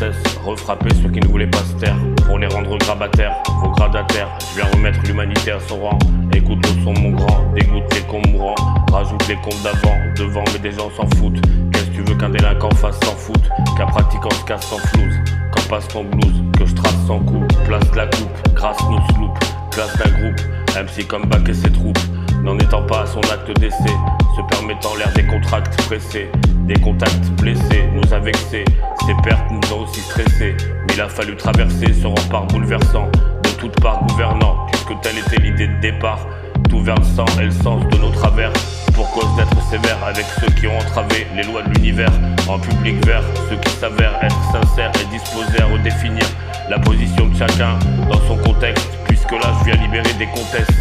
princesse, refrapper ceux qui ne voulaient pas se taire, pour les rendre grabataires, vos gradataires. Je viens remettre l'humanité à son rang. Écoute le son mon grand, dégoûte les cons mourants, rajoute les comptes d'avant, devant mais des gens s'en foutent. Qu'est-ce que tu veux qu'un délinquant fasse sans foot, qu'un pratiquant se casse sans flouze. Quand passe ton blues, que je trace sans coup, place de la coupe, grâce nos sloops, classe d'un groupe, MC comeback et ses troupes, n'en étant pas à son acte d'essai, se permettant l'air des contracts pressés, des contacts blessés, nous a vexés, ces pertes nous ont aussi stressés, mais il a fallu traverser ce rempart bouleversant, de toutes parts gouvernant, puisque telle était l'idée de départ, tout vers le sang et le sens de nos travers, pour cause d'être sévère avec ceux qui ont entravé les lois de l'univers, en public vers ceux qui s'avèrent être sincères et disposés à redéfinir la position de chacun dans son contexte, puisque là je viens libérer des comtesses,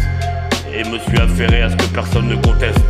et me suis affairé à ce que personne ne conteste.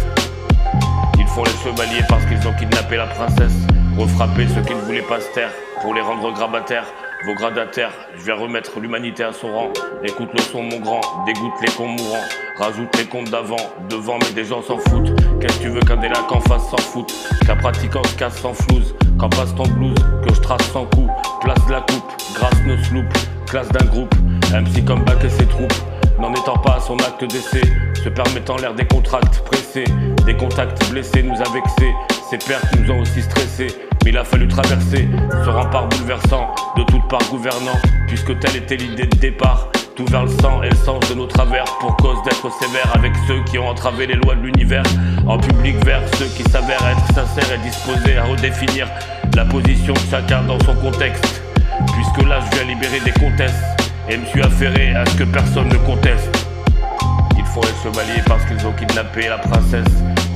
Ils font les chevaliers parce qu'ils ont kidnappé la princesse, refrapper ceux qui ne voulaient pas se taire, pour les rendre grabataires, vos gradataires. Je viens remettre l'humanité à son rang. Écoute le son mon grand, dégoûte les cons mourants, rajoute les comptes d'avant, devant mais des gens s'en foutent. Qu'est-ce que tu veux qu'un délinquant fasse sans foot, qu'un pratiquant se casse sans flouze. Quand passe ton blues, que je trace sans coup, place de la coupe, grâce nos sloops, classe d'un groupe, MC comeback et ses troupes, n'en étant pas à son acte d'essai, se permettant l'air des contracts pressés, des contacts blessés nous a vexés, ces pertes nous ont aussi stressés, mais il a fallu traverser ce rempart bouleversant, de toutes parts gouvernant, puisque telle était l'idée de départ, tout vers le sang et le sens de nos travers, pour cause d'être sévère avec ceux qui ont entravé les lois de l'univers, en public vers ceux qui s'avèrent être sincères et disposés à redéfinir la position de chacun dans son contexte, puisque là je viens libérer des comtesses, et me suis affairé à ce que personne ne conteste. Ils font les chevaliers parce qu'ils ont kidnappé la princesse,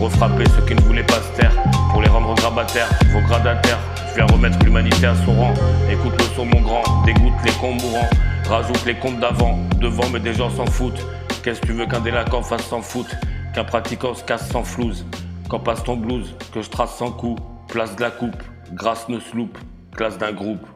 refrapper ceux qui ne voulaient pas se taire, pour les rendre grabataires, vos gradataires. Je viens remettre l'humanité à son rang. Écoute le son mon grand, dégoûte les cons mourants, rajoute les comptes d'avant, devant mais des gens s'en foutent. Qu'est-ce que tu veux qu'un délinquant fasse sans foot, qu'un pratiquant se casse sans flouze. Quand passe ton blues, que je trace sans coup, place de la coupe, grâce nos sloops, classe d'un groupe.